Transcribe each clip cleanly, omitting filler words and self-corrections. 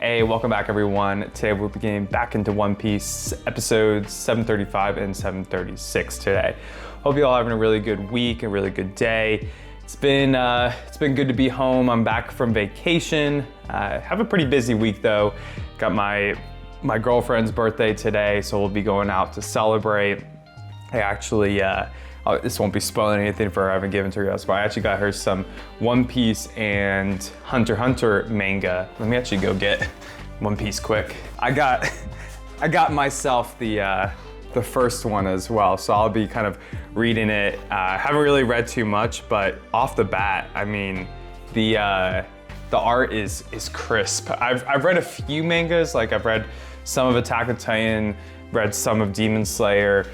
Hey, welcome back everyone. Today we're beginning back into One Piece episodes 735 and 736 today. Hope you all having a really good week, a really good day. It's been good to be home. I'm back from vacation. Have a pretty busy week though. Got my girlfriend's birthday today, so we'll be going out to celebrate. I actually, this won't be spoiling anything for her, I haven't given to her yet, but I actually got her some One Piece and Hunter x Hunter manga. Let me actually go get One Piece quick. I got myself the first one as well, so I'll be kind of reading it. Haven't really read too much, but off the bat, I mean, the art is crisp. I've read a few mangas, like I've read some of Attack on Titan, read some of Demon Slayer,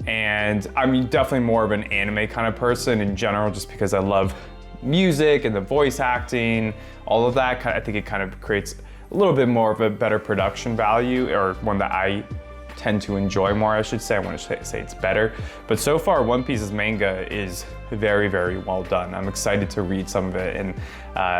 and I'm definitely more of an anime kind of person in general, just because I love music and the voice acting, all of that. I think it kind of creates a little bit more of a better production value, or one that I tend to enjoy more, I should say. I want to say it's better. But so far, One Piece's manga is very, very well done. I'm excited to read some of it, and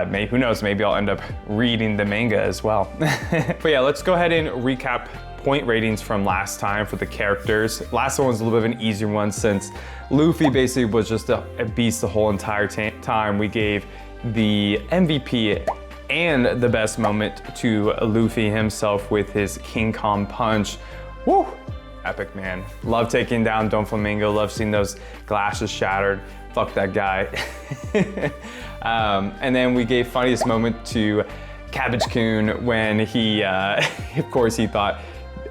maybe, who knows, maybe I'll end up reading the manga as well. But yeah, let's go ahead and recap point ratings from last time for the characters. Last one was a little bit of an easier one, since Luffy basically was just a beast the whole entire time. We gave the MVP and the best moment to Luffy himself with his King Kong punch. Woo! Epic, man. Love taking down Don Flamingo, love seeing those glasses shattered. Fuck that guy. And then we gave funniest moment to Cabbage-kun when he, of course he thought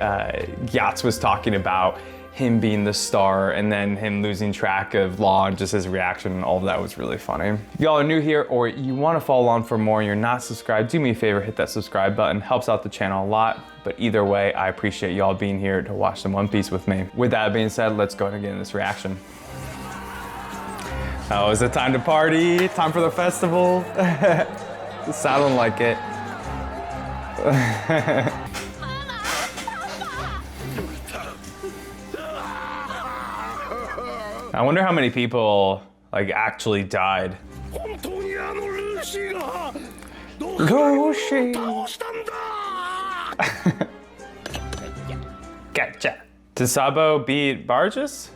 Gyatso was talking about him being the star, and then him losing track of Law, and just his reaction, all of that was really funny. If y'all are new here or you want to follow on for more and you're not subscribed, do me a favor, hit that subscribe button. Helps out the channel a lot. But either way, I appreciate y'all being here to watch some One Piece with me. With that being said, let's go ahead and get in this reaction. Oh, is it time to party? Time for the festival? It's sounding like it. I wonder how many people like actually died. Lucy. Gotcha. Did Sabo beat Barges?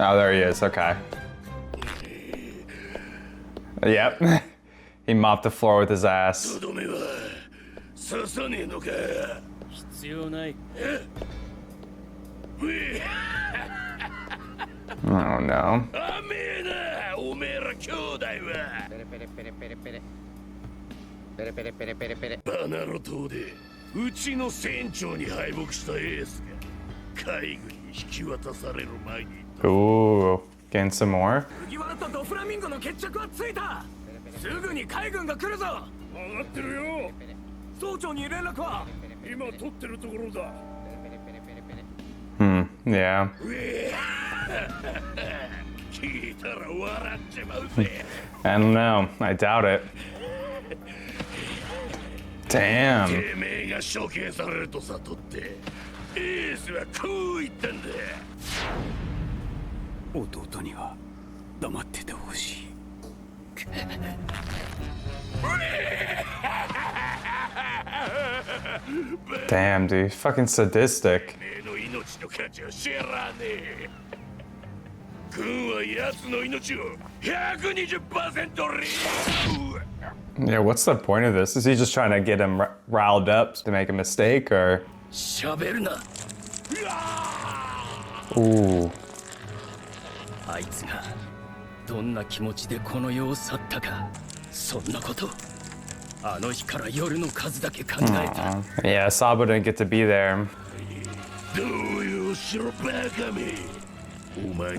Oh, there he is, okay. Yep. He mopped the floor with his ass. Oh no. Ooh, getting some more? Yeah. I don't know, I doubt it. Damn. Damn, dude, fucking sadistic. Yeah, what's the point of this? Is he just trying to get him riled up to make a mistake, or? Ooh. Yeah, Sabo didn't get to be there.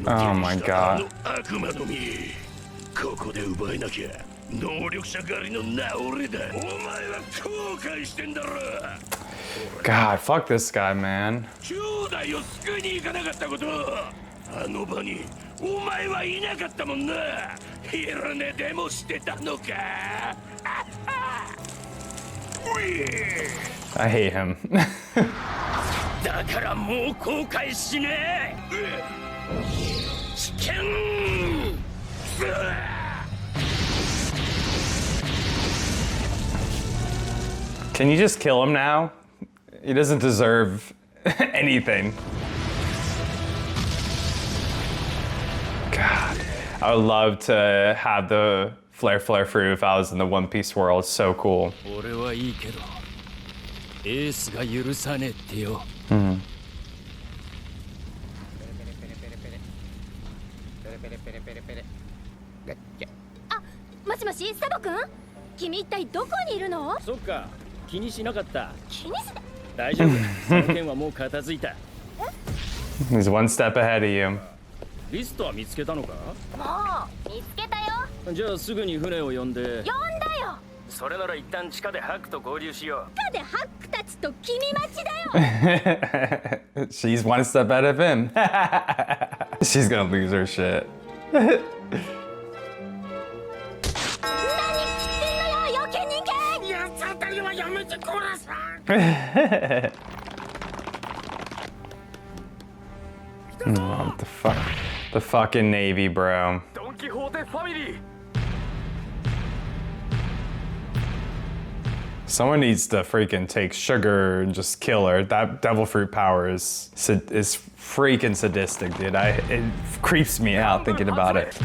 Oh my god. God, fuck this guy, man. I hate him. Can you just kill him now? He doesn't deserve anything. God, I would love to have the flare fruit if I was in the One Piece world. It's so cool. Mm-hmm. あ、もしもし、サボくん？君一体どこにいるの？そっか、気にしなかった。気にしな。大丈夫。その件はもう片付いた。He's one step ahead of you. リストは見つけたのか？もう見つけたよ。じゃあすぐに船を呼んで。呼んだよ。それなら一旦地下でハックと合流しよう。地下でハックたちと君待ちだよ。She's one step ahead of him. She's gonna lose her shit. What the fuck? The fucking Navy, bro. Someone needs to freaking take sugar and just kill her. That devil fruit power is freaking sadistic, dude. It creeps me out thinking about it.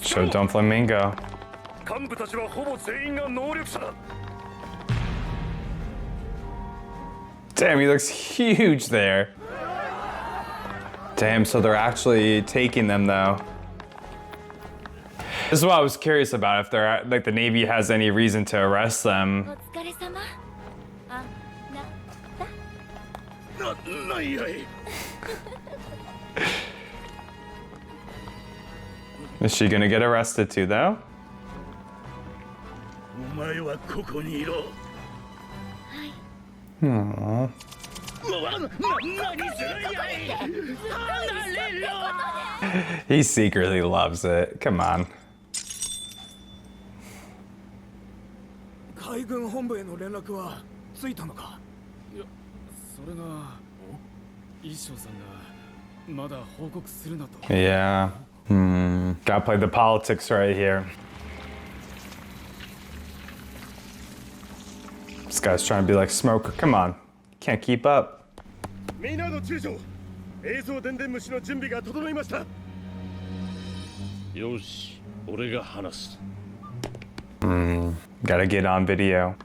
Show Don Flamingo. Damn, he looks huge there. Damn, so they're actually taking them though. This is what I was curious about, if they're like the Navy has any reason to arrest them. Is she gonna get arrested too though? Aww. He secretly loves it. Come on. 海軍本部への連絡はついたのか？いや、それが一生さんがまだ報告するなと。Yeah. Gotta play the politics right here. This guy's trying to be like Smoker. Come on. Can't keep up. Gotta get on video.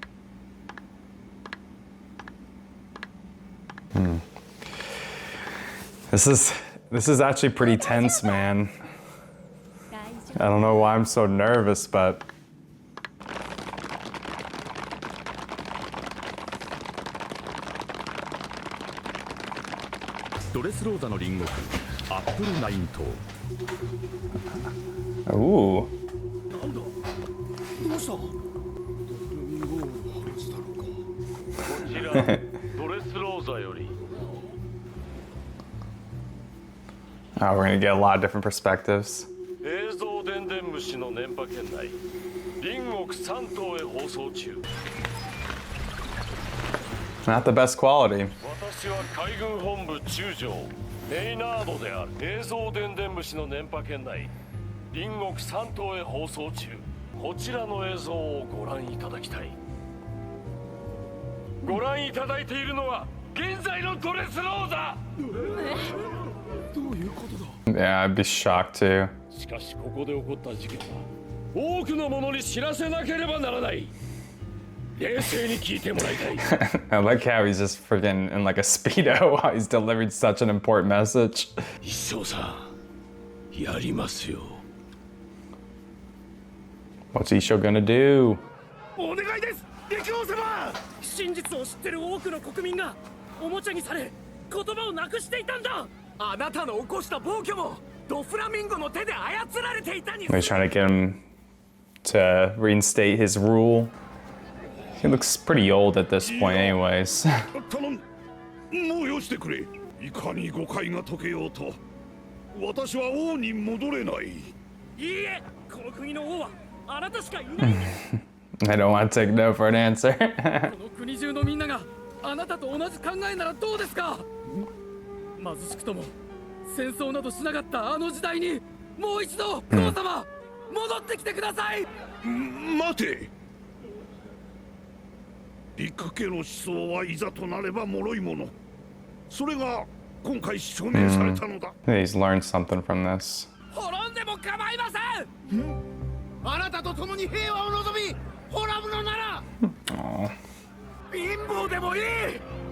This is actually pretty tense, man. I don't know why I'm so nervous, but ooh. Oh, we're gonna get a lot of different perspectives. Not the best quality. Yeah, I'd be shocked too. I like how he's just freaking in like a Speedo while he's delivering such an important message. What's Isho gonna do? 真実を知ってる多くの国民がおもちゃにされ言葉をなくしていたんだ。あなたの起こした暴挙もドフラミンゴの手で操られていたに。They're trying to get him to reinstate his rule. He looks pretty old at this point, anyways. もうよしてくれ。いかに誤解が解けようと、私は王に戻れない。いいえ、この国の王はあなたしかいない。I don't want to take no for an answer. この国中のみんながあなたと同じ考えならどうですか？貧しくとも戦争などしなかったあの時代にもう一度王様戻ってきてください。待て。陸家の思想はいざとなれば脆いもの。それが今回証明されたのだ。He's learned something from this. 滅んでも構いません。あなたと共に平和を望み滅ぶのなら Aw. 貧乏でもいい。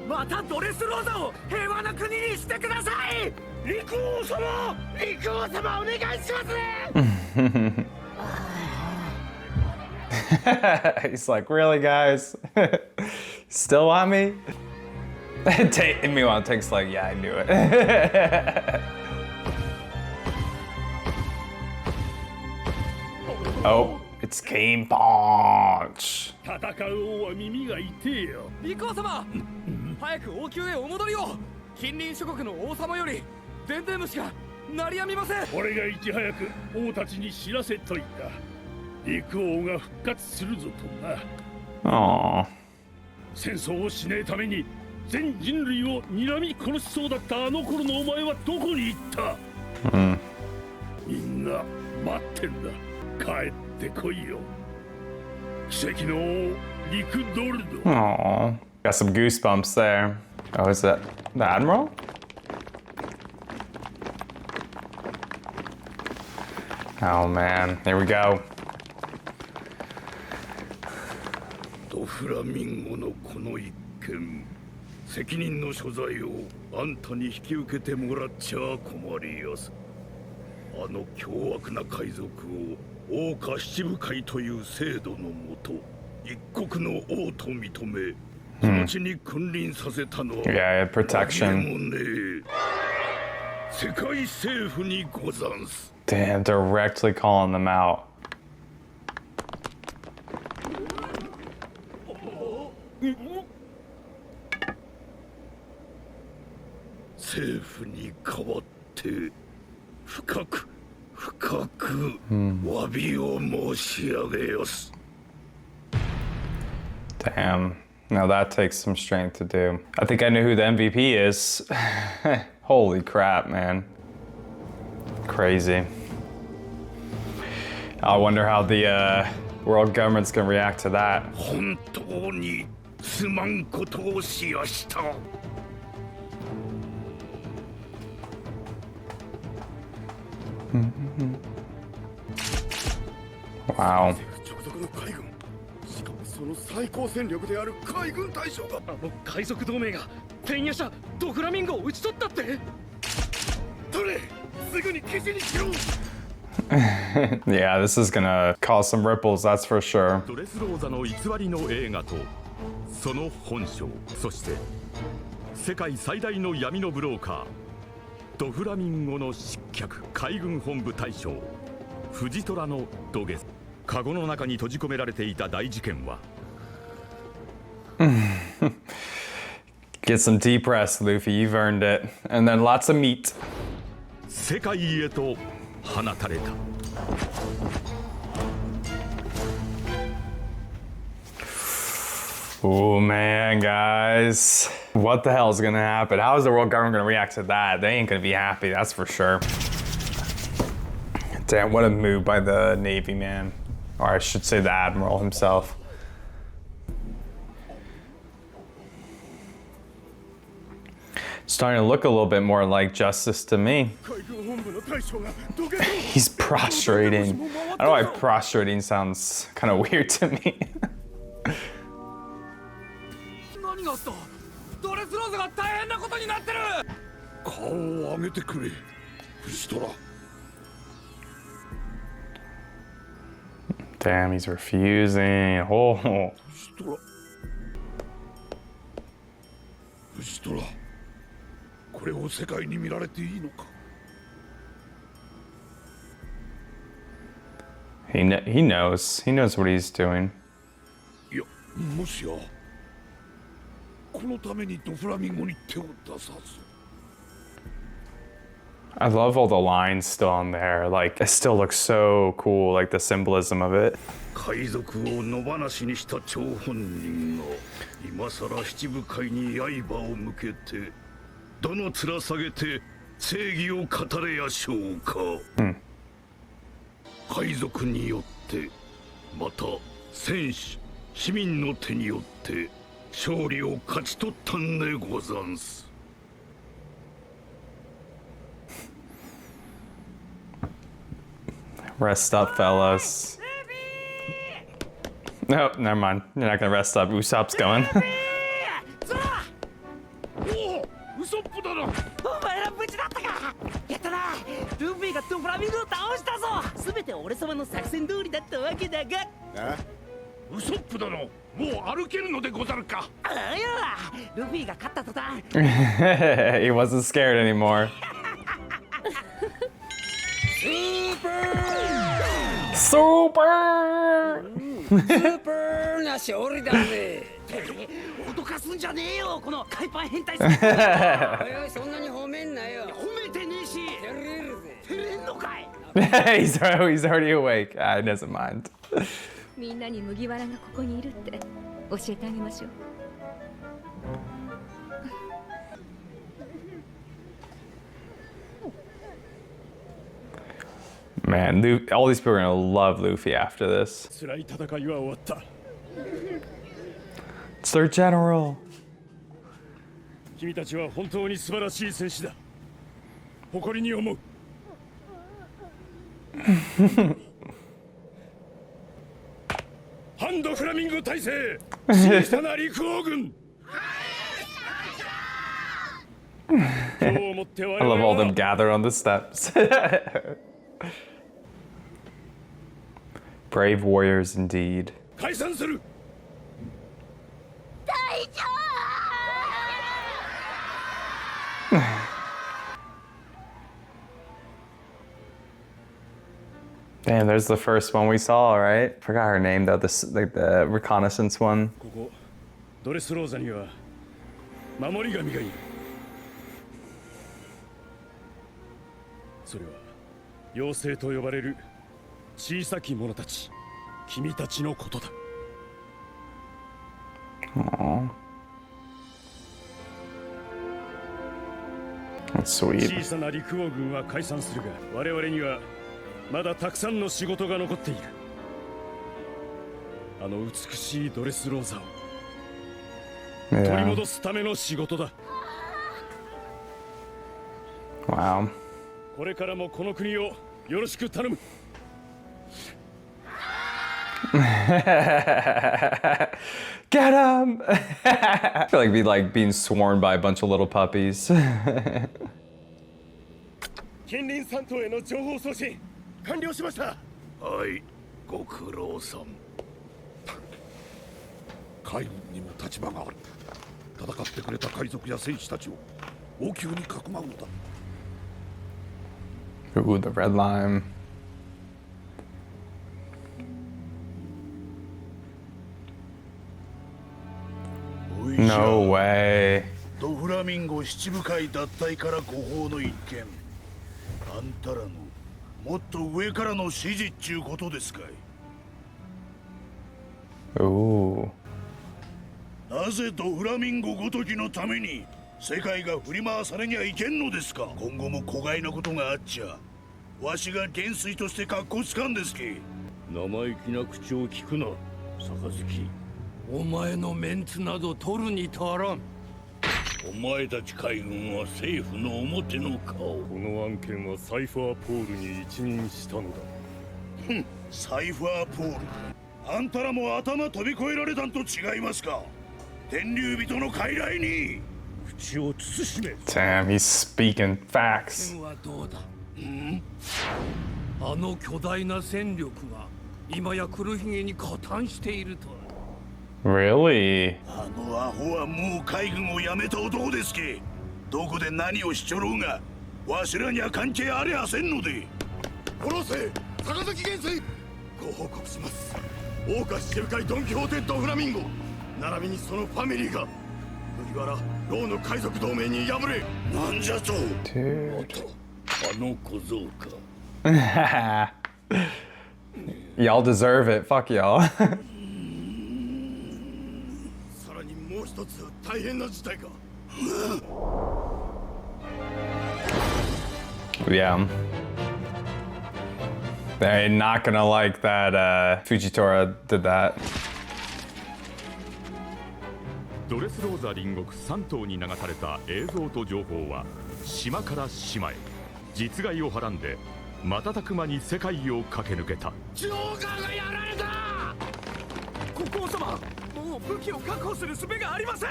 またドレスローザを平和な国にしてください。陸王様、陸王様お願いします。 He's like, really, guys? Still want me? Meanwhile, Tank's like, yeah, I knew it. Oh, it's Game Punch. 戦う王は耳が痛えよ。陸王様、早く王宮へお戻りを。近隣諸国の王様より伝令虫が鳴りやみません。俺がいち早く王たちに知らせといた。陸王が復活するぞとな。Aww. 戦争をしねえために全人類を睨み殺しそうだったあの頃のお前はどこに行った？みんな待ってんだ。帰ってこいよ。奇跡の王陸ドルド。Aww. Got some goosebumps there. Oh, is that the Admiral? Oh man, here we go. ドフラミンゴのこの一件、責任の所在をあんたに引き受けてもらっちゃ困りやす。あの凶悪な海賊を王家七部会という制度のもと一国の王と認め、この地に君臨させたのは、Yeah, protection. 紛れもねえ世界政府にござんす。Damn, directly calling them out. 政府に代わって深く深く詫びを申し上げよす。Damn. Now that takes some strength to do. I think I know who the MVP is. Holy crap, man. Crazy. I wonder how the world government's gonna react to that. 本当にすまんことをしやした。Wow. 直属の海軍、しかもその最高戦力である海軍大将が。あの海賊同盟が天夜叉ドフラミンゴを討ち取ったって。取れ、すぐに記事にしろ。Yeah, this is gonna cause some ripples, that's for sure. ドレスローザの偽りの映画とその本性、そして世界最大の闇のブローカードフラミンゴの失脚、海軍本部大将フジトラの土下座。カゴの中に閉じ込められていた大事件はGet some deep rest, Luffy, you've earned it. And then lots of meat. 世界へと放たれた。Oh man, guys. What the hell is gonna happen? How is the world government gonna react to that? They ain't gonna be happy, that's for sure. Damn, what a move by the Navy, man. Or I should say the Admiral himself. Starting to look a little bit more like justice to me. He's prostrating. I don't know why prostrating sounds kind of weird to me. 何があった？ドレスローザが大変なことになってる。顔を上げてくれ、フジトラ。Damn, he's refusing. Oh. フジトラ。フジトラ。これを世界に見られていいのか。He knows. He knows what he's doing. いや、もしやこのためにドフラミンゴに手を出さず。I love all the lines still on there. Like, it still looks so cool, like the symbolism of it. 海賊を野放しにした張本人が今さら七部会に刃を向けてどの面下げて正義を語れやしょうか。海賊によってまた戦士市民の手によって勝利を勝ち取ったんでござんす。Rest up, fellas. Nope, never mind. You're not gonna rest up. Usopp's going. ウソップだな。お前ら無事だったか。やったな。ルフィがドフラミンゴを倒したぞ。全て俺様の作戦通りだったわけだが。ウソップ殿、もう歩けるのでござるか。あいや、ルフィが勝った途端。He wasn't scared anymore. スーパーな勝利だぜ。脅かすんじゃねえよ、この海パン変態さん。おいおい、そんなに褒めんなよ。褒めてねえし。照れるぜ。照れんのかい。he's already awake. He doesn't mind. みんなに麦わらがここにいるって教えてあげましょう。Man, all these people are gonna love Luffy after this. 辛い戦いは終わった。 It's their general. 君たちは本当に素晴らしい戦士だ。誇りに思う。ハンドフラミンゴ大勢、小さな陸王軍。今日をもって我 I 々 love all は them gathered on the steps. Brave warriors indeed. 解散する。 Damn, there's the first one we saw, right? Forgot her name though. This like the reconnaissance one. ここドレスローザには守り神がいる。それは妖精と呼ばれる小さき者たち、君たちのことだ。 Aww. That's sweet. 小さな陸王軍は解散するが、我々にはまだたくさんの仕事が残っている。あの美しいドレスローザを取り Yeah. 戻すための仕事だ。 Wow. これからもこの国をよろしく頼む。 Get him! I feel like being sworn by a bunch of little puppies. 近隣三島への情報送信完了しました。はい、ご苦労さん。海軍にも立場がある。戦ってくれた海賊や戦士たちを王宮に囲まうのだ。 Ooh, the red lime. No way. ドフラミンゴ七部会脱退から誤報の一件。あんたらのもっと上からの指示っちゅうことですかい。 Ooh. なぜドフラミンゴごときのために世界が振り回されにゃいけんのですか。今後も子飼いなことがあっちゃわしが元帥として格好つかんですけ。生意気な口を聞くな杯。お前のメンツなど取るに足らん。お前たち海軍は政府の表の顔。この案件はサイファーポールに一任したのだ。ふん、サイファーポール。あんたらも頭飛び越えられたんと違いますか。天竜人の傀儡に口を慎め。 Damn, he's speaking facts. はどうだ。あの巨大な戦力が今や黒ひげに加担しているとは。 Really? あのアホはもう海軍を辞めた男ですけ。どこで何をしちょろうがわしらには関係ありゃせんので。殺せ坂崎元帥。ご報告します。大岡七部会ドン・キホーテドフラミンゴ並びにそのファミリーが麦わらローの海賊同盟に敗れ。なんじゃと。 Dude. あの小僧か。Y'all deserve it. Fuck y'all. さらにもう一つ大変な事態か。 Yeah. They're not gonna like that Fujitora did that. ドレスローザ隣国3島に流された映像と情報は島から島へ実害をはらんで瞬く間に世界を駆け抜けた。ジョーカーがやられた。国王様、もう武器を確保する術がありません。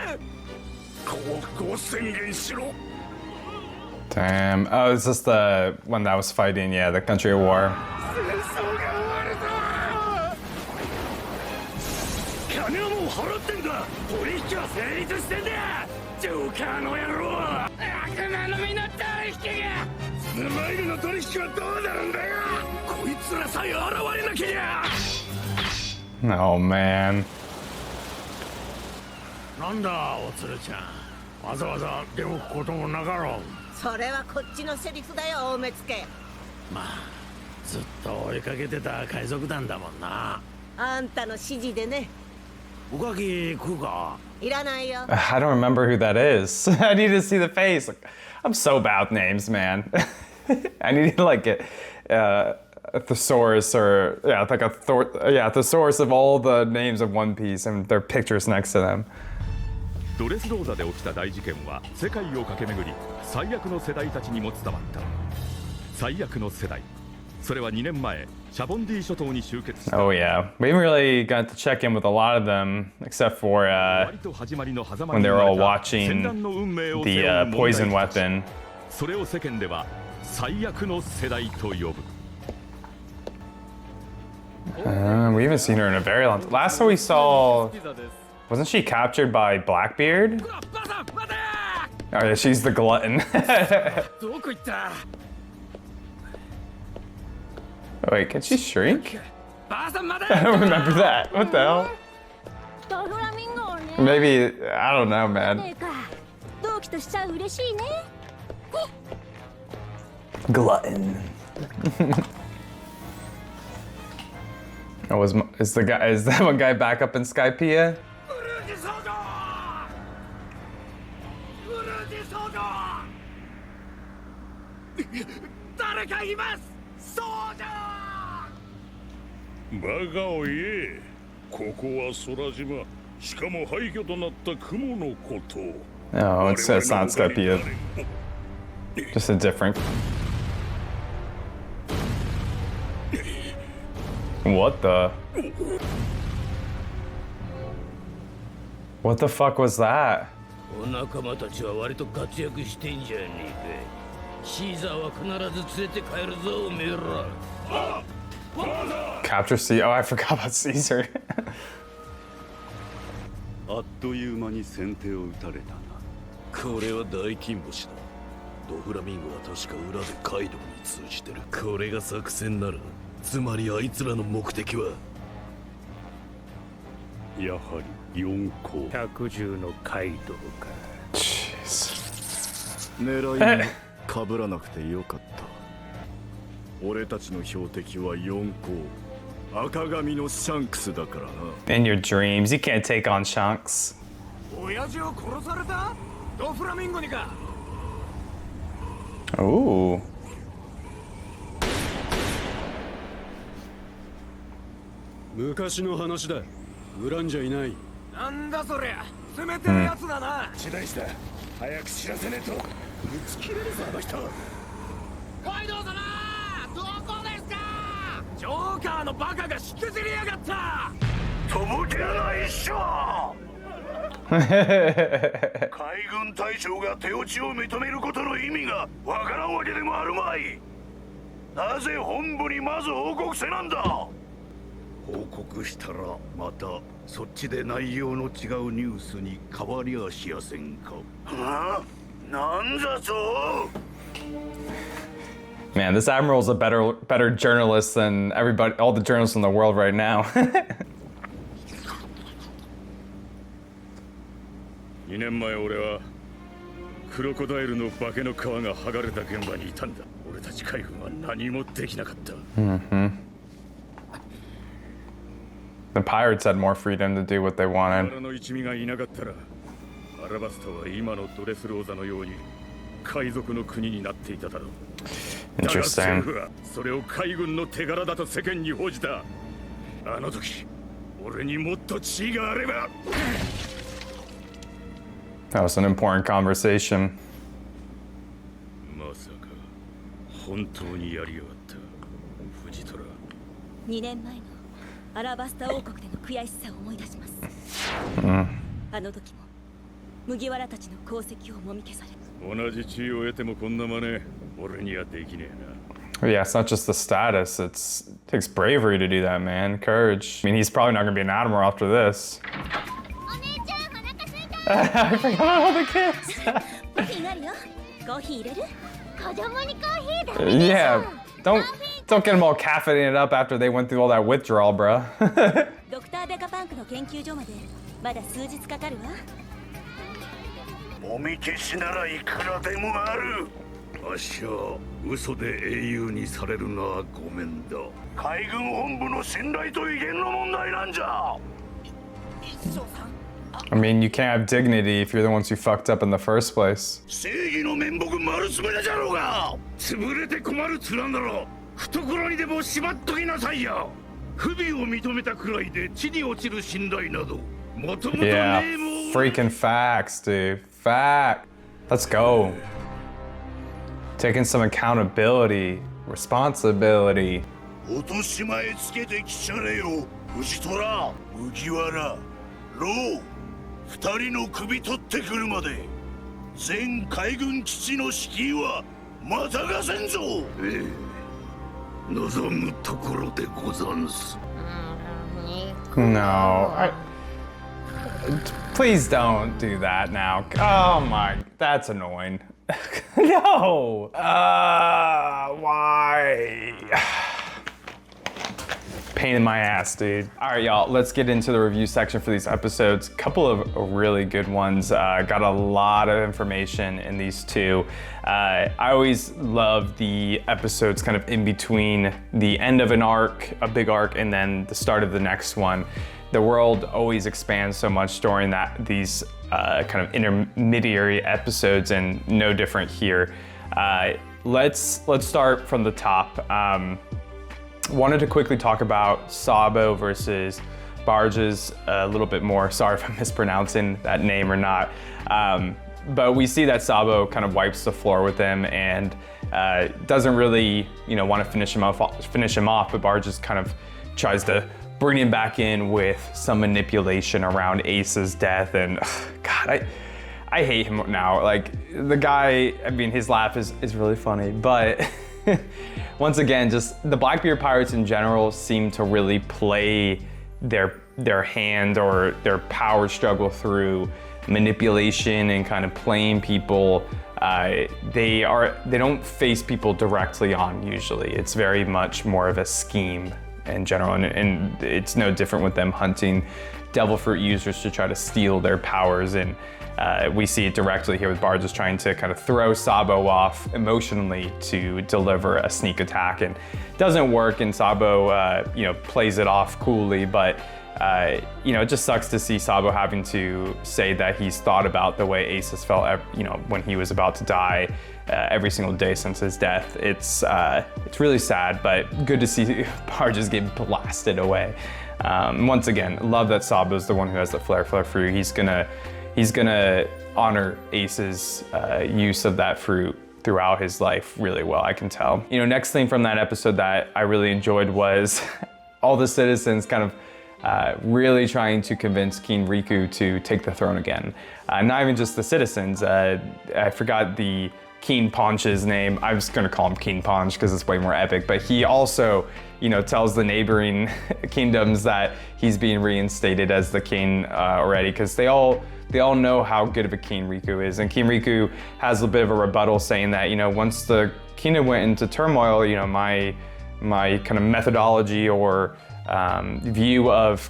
降伏を宣言しろ。 Damn. Oh, is this the one that was fighting, yeah, the country of war? 戦争が終わるぞ。金はもう払ってんだ。取引は成立してんだ。ジョーカーの野郎。悪魔の実の取引が。スマイルの取引はどうなるんだよ。こいつらさえ現れなきゃ。 Oh, man. なんだ、おつるちゃん。わざわざ出向くこともなかろう。 それはこっちのセリフだよ、大目付。まあ、ずっと追いかけてた海賊団だもんな。あんたの指示でね。おかき食うか。いらないよ。I don't remember who that is. I need to see the face. Like, I'm so bad with names, man. I need to like get a thesaurus or yeah, like a thesaurus of all the names of One Piece and their pictures next to them. ドレスローザで起きた大事件は世界を駆け巡り最悪の世代たちにも伝わった。最悪の世代、それは2年前シャボンディ諸島に集結した。 Oh yeah, we haven't really got to check in with a lot of them except for when they were all watching the poison weapon. それを世間では最悪の世代と呼ぶ。 We haven't seen her in a very long time. Last time we saw, wasn't she captured by Blackbeard? Oh yeah, she's the glutton. Wait, can she shrink? I don't remember that. What the hell? ドフラミンゴをね。 Maybe, I don't know, man. ねえか、同期としちゃ嬉しいね。 Glutton. Oh, is that one guy back up in Skypiea? 誰かいます。そうじゃ。バカを言え。ここは空島。しかも廃墟となった雲のこと。 No, it's not Skypiea. Just a different. What the? What the fuck was that? お仲間たちは割と活躍してんじゃねえか。シーザーは必ず連れて帰るぞ、おめえら。Capture Caesar. Oh, I forgot about Caesar. あっという間に先手を打たれたな。これは大金星だ。ドフラミンゴは確か裏でカイドウに通じてる。これが作戦なら、つまりあいつらの目的はやはり4校。百獣のカイドウか。狙いに被らなくてよかった。俺たちの標的は4校。赤髪のシャンクスだからな。In your dreams, you can't take on Shanks. 親父を殺された？ドフラミンゴにか。 Ooh. 昔の話だ。恨んじゃいない。なんだそりゃ。攻めてるやつだな。地大師だ。早く知らせねえと。打ち切れるぞあの人。カイドウ様、どこですか？ジョーカーのバカが引きずりやがった。とぼけやないっしょ。海軍大将が手落ちを認めることの意味がわからんわけでもあるまい。なぜ本部にまず報告せなんだ。報告したらまたそっちで内容の違うニュースに変わりはしやせんか。はあ？なんだとMan, this Admiral's a better journalist than everybody, all the journalists in the world right now. 2年前俺はクロコダイルの化けの皮が剥がれた現場にいたんだ。俺たち海軍は何もできなかった。The pirates had more freedom to do what they wanted. あの一味がいなかったらアラバスタは今のドレスローザのように海賊の国になっていただろう。Interesting. だが政府はそれを海軍の手柄だと世間に報じた。あの時俺にもっと地位があれば。 That was an important conversation. まさか本当にやりやがったフジトラ。2年前のアラバスタ王国での悔しさを思い出します。あの時も麦わらたちの功績をもみ消され、同じ地位を得てもこんな真似俺にはできねえな。 Yeah, it's not just the status, it takes bravery to do that, man. Courage. I mean, he's probably not gonna be an admiral after this. お姉ちゃんお腹すいた。 I forgot all the kids. コーヒーあるよ。コーヒー入れる？子供にコーヒーダメでしょ。 Yeah, don't get them all caffeinated up after they went through all that withdrawal, bruh. ドクターベカパンクの研究所までまだ数日かかるわ。もみ消しならいくらでもある。あっしゃ、嘘で英雄にされるのはごめんだ。海軍本部の信頼と威厳の問題なんじゃ。 I mean, you can't have dignity if you're the ones who fucked up in the first place. 正義の面目丸つぶれじゃろうが。潰れて困る面なら懐にでもしまっときなさいよ。不備を認めたくらいで地に落ちる信頼などもともとね Yeah, えもん。 freaking facts, dude. Fact. Let's go. Taking some accountability, responsibility. 落とし前つけてきちゃれよ。藤虎、麦わら、ロー、二人の首取ってくるまで全海軍基地の指揮はまたがせんぞ。ええ、望むところでござんす。 No, please don't do that now. Oh my, that's annoying. No. Why? Pain in my ass, dude. All right, y'all, let's get into the review section for these episodes. Couple of really good ones. Got a lot of information in these two. I always love the episodes kind of in between the end of an arc, a big arc, and then the start of the next one. The world always expands so much during these kind of intermediary episodes, and no different here. Let's start from the top. Wanted to quickly talk about Sabo versus Barges a little bit more. Sorry if I'm mispronouncing that name or not. But we see that Sabo kind of wipes the floor with him and doesn't really, want to finish him off. But Barges kind of tries to bring him back in with some manipulation around Ace's death. And God, I hate him now. Like the guy, I mean, his laugh is really funny, but once again, just the Blackbeard pirates in general seem to really play their hand or their power struggle through manipulation and kind of playing people. They don't face people directly on usually. It's very much more of a scheme in general, and it's no different with them hunting devil fruit users to try to steal their powers. And we see it directly here with Barges trying to kind of throw Sabo off emotionally to deliver a sneak attack, and doesn't work. And Sabo, plays it off coolly, but it just sucks to see Sabo having to say that he's thought about the way Ace has felt, when he was about to die every single day since his death. It's really sad, but good to see Barges get blasted away. Once again, love that Sabo's the one who has the flare fruit. He's gonna honor Ace's use of that fruit throughout his life really well, I can tell. Next thing from that episode that I really enjoyed was all the citizens kind of really trying to convince King Riku to take the throne again. Not even just the citizens. I forgot the King Ponch's name. I'm just gonna call him King Ponch because it's way more epic, but he also, tells the neighboring kingdoms that he's being reinstated as the king already, because they all know how good of a king Riku is. And King Riku has a bit of a rebuttal saying that, once the kingdom went into turmoil, my kind of methodology or view of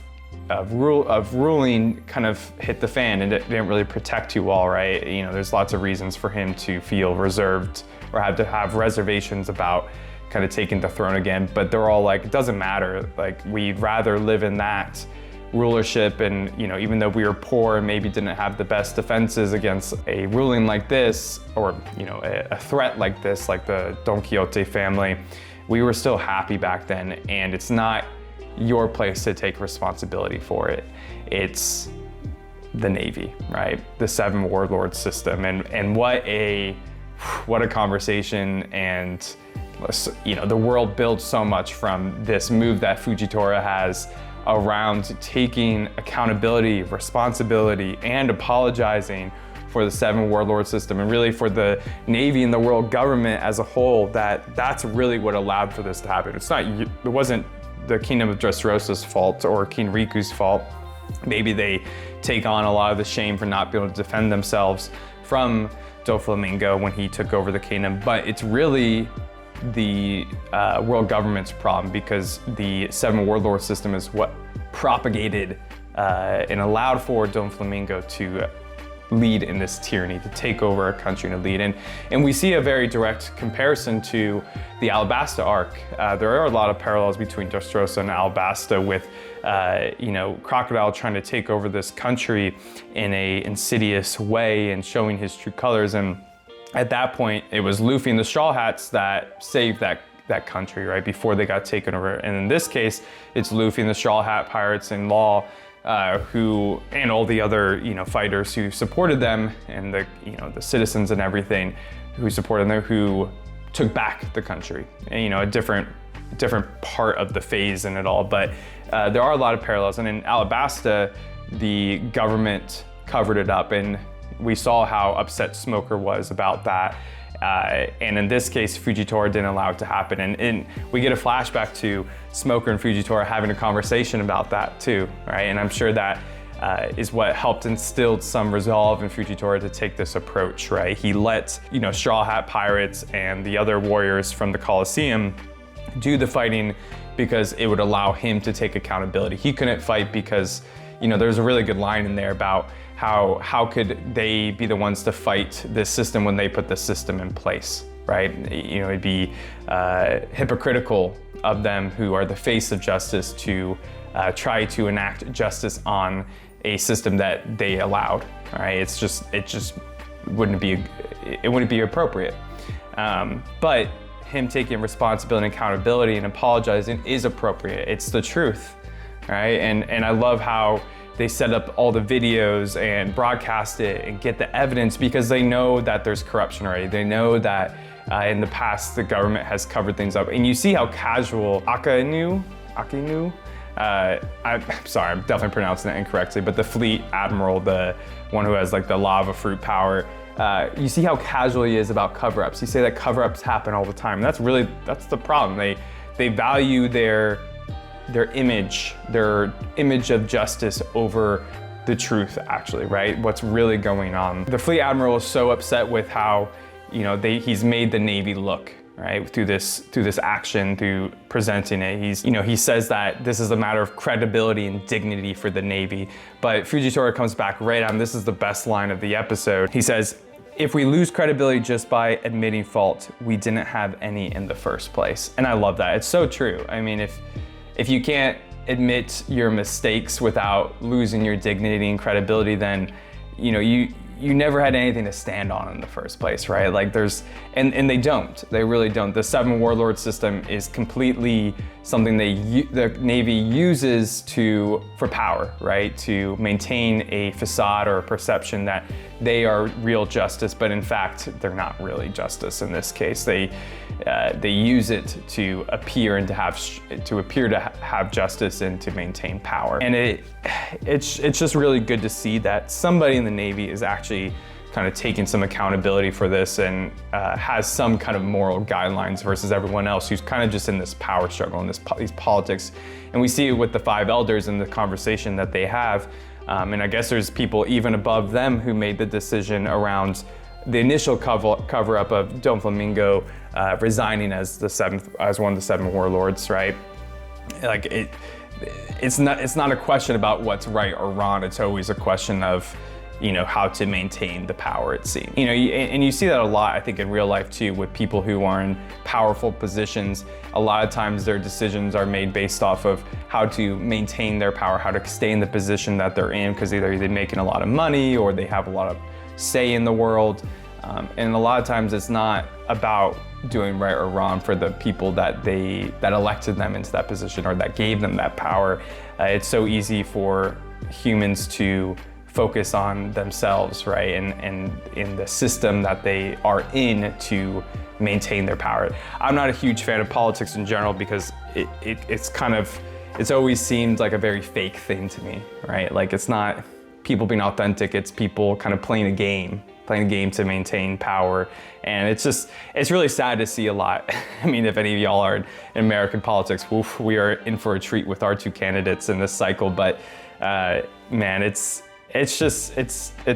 ruling kind of hit the fan, and it didn't really protect you all, right? There's lots of reasons for him to feel reserved or have reservations about kind of taking the throne again, but they're all like, it doesn't matter. Like, we'd rather live in that rulership, and even though we were poor and maybe didn't have the best defenses against a ruling like this, or a threat like this, like the Don Quixote family, we were still happy back then. And it's not your place to take responsibility for it. It's the Navy, right? The Seven Warlord system, and what a conversation. And the world builds so much from this move that Fujitora has around taking accountability, responsibility, and apologizing for the Seven Warlord system, and really for the Navy and the world government as a whole. That's really what allowed for this to happen. It wasn't the Kingdom of Dressrosa's fault or King Riku's fault. Maybe they take on a lot of the shame for not being able to defend themselves from Doflamingo when he took over the kingdom, but it's really the world government's problem, because the Seven Warlord system is what propagated and allowed for Doflamingo to lead in this tyranny, to take over a country and to lead. And we see a very direct comparison to the Alabasta arc. There are a lot of parallels between Dressrosa and Alabasta, with Crocodile trying to take over this country in a insidious way and showing his true colors. And at that point, it was Luffy and the Straw Hats that saved that country, right, before they got taken over. And in this case, it's Luffy and the Straw Hat Pirates and Law, who, and all the other fighters who supported them, and the citizens and everything who supported them, who took back the country. And, a different part of the phase in it all. But there are a lot of parallels. And in Alabasta, the government covered it up, and we saw how upset Smoker was about that. And in this case, Fujitora didn't allow it to happen. And we get a flashback to Smoker and Fujitora having a conversation about that too, right? And I'm sure that is what helped instill some resolve in Fujitora to take this approach, right? He let, Straw Hat Pirates and the other warriors from the Colosseum do the fighting because it would allow him to take accountability. He couldn't fight because, there's a really good line in there about how could they be the ones to fight this system when they put the system in place, right? It'd be hypocritical of them, who are the face of justice, to try to enact justice on a system that they allowed, right? It just wouldn't be appropriate. But him taking responsibility and accountability and apologizing is appropriate. It's the truth, right? And I love how they set up all the videos and broadcast it and get the evidence, because they know that there's corruption already. They know that in the past the government has covered things up. And you see how casual Akinu, I'm sorry, I'm definitely pronouncing that incorrectly, but the fleet admiral, the one who has like the lava fruit power, you see how casual he is about cover-ups. You say that cover-ups happen all the time. That's the problem. They value their image of justice over the truth, actually, right? What's really going on. The fleet admiral is so upset with how, he's made the Navy look, right? Through this action, through presenting it. He says that this is a matter of credibility and dignity for the Navy. But Fujitora comes back right on, this is the best line of the episode. He says, "If we lose credibility just by admitting fault, we didn't have any in the first place." And I love that. It's so true. I mean, if you can't admit your mistakes without losing your dignity and credibility, then you never had anything to stand on in the first place, right? Like and they really don't. The Seven Warlord system is completely something the Navy uses for power, right? To maintain a facade or a perception that they are real justice, but in fact, they're not really justice in this case. They use it to appear to have justice and to maintain power. And it's just really good to see that somebody in the Navy is actually kind of taking some accountability for this and has some kind of moral guidelines versus everyone else who's kind of just in this power struggle and these politics. And we see it with the five elders in the conversation that they have. And I guess there's people even above them who made the decision around the initial cover-up of Doflamingo resigning as one of the seven warlords, right? Like it's not a question about what's right or wrong. It's always a question of, how to maintain the power, it seems. And you see that a lot, I think, in real life too, with people who are in powerful positions. A lot of times their decisions are made based off of how to maintain their power, how to stay in the position that they're in, because either they're making a lot of money or they have a lot of say in the world. And a lot of times it's not about doing right or wrong for the people that elected them into that position or that gave them that power. It's so easy for humans to focus on themselves, right? And in the system that they are in to maintain their power. I'm not a huge fan of politics in general because it's always seemed like a very fake thing to me, right? Like it's not people being authentic, it's people kind of playing a game to maintain power. And it's really sad to see a lot. I mean, if any of y'all are in American politics, woof, we are in for a treat with our two candidates in this cycle. But man, it's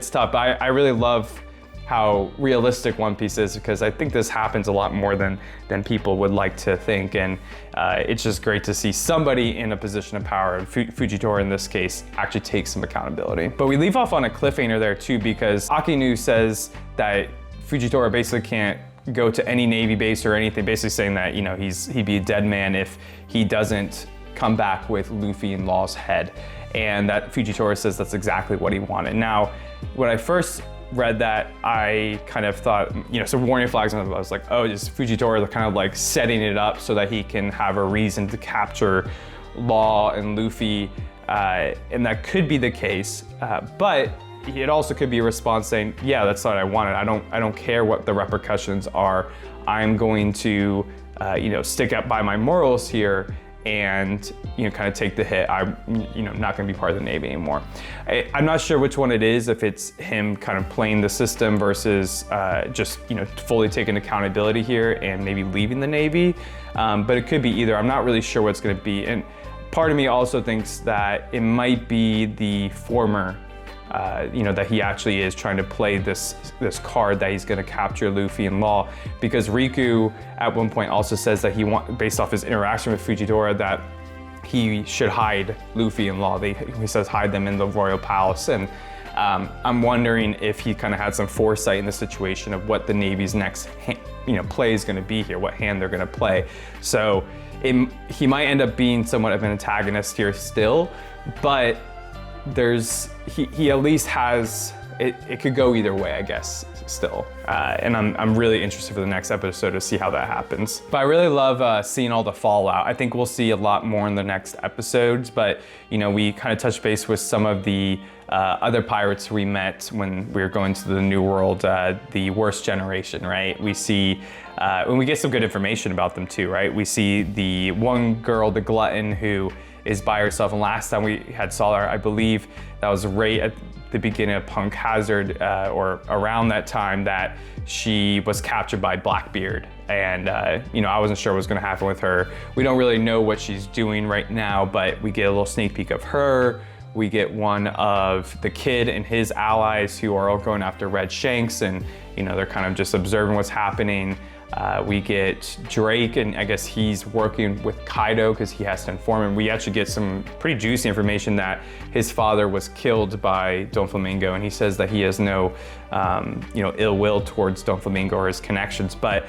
tough. I really love how realistic One Piece is, because I think this happens a lot more than people would like to think. And it's just great to see somebody in a position of power, and Fujitora in this case, actually take some accountability. But we leave off on a cliffhanger there too, because Akinu says that Fujitora basically can't go to any Navy base or anything, basically saying that he'd be a dead man if he doesn't come back with Luffy and Law's head. And that Fujitora says that's exactly what he wanted. Now, when I first read that, I kind of thought, some warning flags, and I was like, oh, is Fujitora kind of like setting it up so that he can have a reason to capture Law and Luffy, and that could be the case, but it also could be a response saying, yeah, that's what I wanted. I don't care what the repercussions are. I'm going to, stick up by my morals here and kind of take the hit. I'm not going to be part of the Navy anymore. I'm not sure which one it is, if it's him kind of playing the system versus just fully taking accountability here and maybe leaving the Navy. But it could be either. I'm not really sure what it's going to be. And part of me also thinks that it might be the former. That he actually is trying to play this card that he's going to capture Luffy and Law, because Riku at one point also says that based off his interaction with Fujitora, that he should hide Luffy and Law. He says hide them in the royal palace, and I'm wondering if he kind of had some foresight in the situation of what the Navy's next play is going to be here, what hand they're going to play. So he might end up being somewhat of an antagonist here still, but he at least has, it could go either way, I guess, still. And I'm really interested for the next episode to see how that happens. But I really love seeing all the fallout. I think we'll see a lot more in the next episodes, but we kind of touched base with some of the other pirates we met when we were going to the New World, the worst generation, right? We see, when we get some good information about them too, right? We see the one girl, the glutton, who is by herself. And last time we saw her, I believe that was right at the beginning of Punk Hazard, or around that time, that she was captured by Blackbeard. And I wasn't sure what was gonna happen with her. We don't really know what she's doing right now, but we get a little sneak peek of her. We get one of the kid and his allies who are all going after Red Shanks, and they're kind of just observing what's happening. We get Drake, and I guess he's working with Kaido because he has to inform him. We actually get some pretty juicy information that his father was killed by Doflamingo, and he says that he has no, ill will towards Doflamingo or his connections. But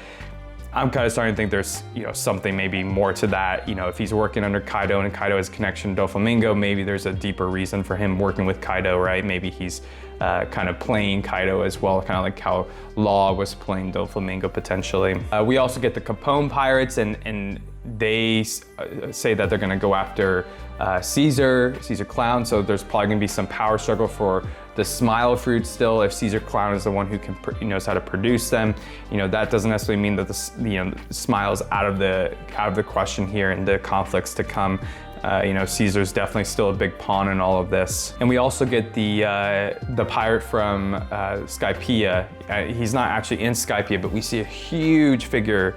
I'm kind of starting to think there's, something maybe more to that. If he's working under Kaido and Kaido has connection to Doflamingo, maybe there's a deeper reason for him working with Kaido, right? Maybe he's kind of playing Kaido as well, kind of like how Law was playing Doflamingo potentially. We also get the Capone pirates, and they say that they're going to go after Caesar Clown. So there's probably going to be some power struggle for the Smile Fruit still. If Caesar Clown is the one who knows how to produce them, that doesn't necessarily mean that the Smile's out of the question here in the conflicts to come. Caesar's definitely still a big pawn in all of this. And we also get the pirate from Skypiea. He's not actually in Skypiea, but we see a huge figure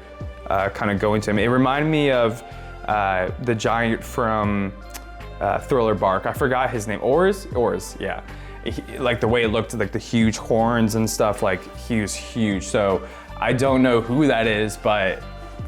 kind of going to him. It reminded me of the giant from Thriller Bark. I forgot his name. Oars, yeah. Like the way it looked, like the huge horns and stuff, like he was huge. So I don't know who that is, but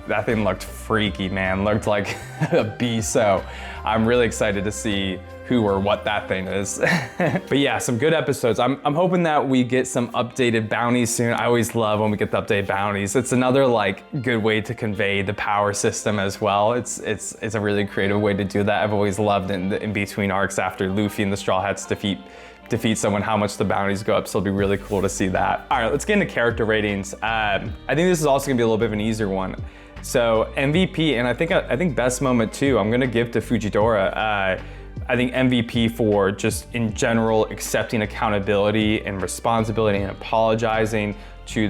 that thing looked freaky, man. Looked like a beast. So I'm really excited to see who or what that thing is. But yeah, some good episodes. I'm hoping that we get some updated bounties soon. I always love when we get the updated bounties. It's another like good way to convey the power system as well. It's a really creative way to do that. I've always loved in between arcs after Luffy and the Straw Hats defeat someone, how much the bounties go up, so it'll be really cool to see that. All right, let's get into character ratings. I think this is also gonna be a little bit of an easier one. So MVP, and I think best moment too, I'm gonna give to Fujitora. I think MVP for just in general accepting accountability and responsibility and apologizing to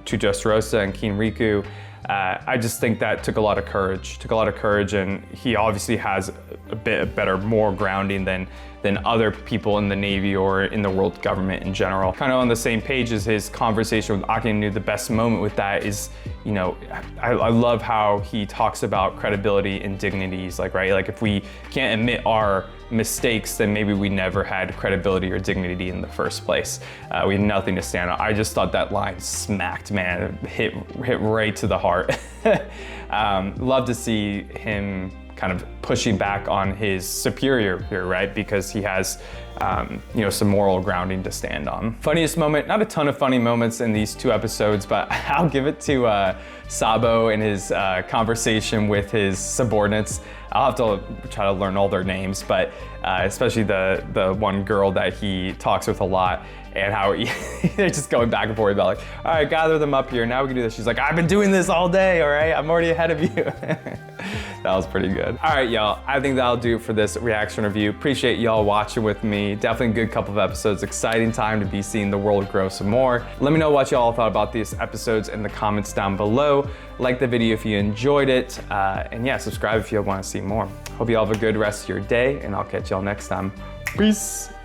Dressrosa and King Riku. I just think that took a lot of courage, and he obviously has a bit better, more grounding than other people in the Navy or in the world government in general. Kind of on the same page as his conversation with Akinu. The best moment with that is, you know, I love how he talks about credibility and dignities, like, right? Like if we can't admit our mistakes, then maybe we never had credibility or dignity in the first place. We had nothing to stand on. I just thought that line smacked, man. It hit right to the heart. Love to see him kind of pushing back on his superior here, right? Because he has, you know, some moral grounding to stand on. Funniest moment, not a ton of funny moments in these 2 episodes, but I'll give it to Sabo and his conversation with his subordinates. I'll have to try to learn all their names, but especially the one girl that he talks with a lot, and how they're just going back and forth about like, all right, gather them up here, now we can do this. She's like, I've been doing this all day, all right? I'm already ahead of you. That was pretty good. All right, y'all, I think that'll do it for this reaction review. Appreciate y'all watching with me. Definitely a good couple of episodes. Exciting time to be seeing the world grow some more. Let me know what y'all thought about these episodes in the comments down below. Like the video if you enjoyed it, and yeah, subscribe if you want to see more. Hope you all have a good rest of your day, and I'll catch y'all next time. Peace.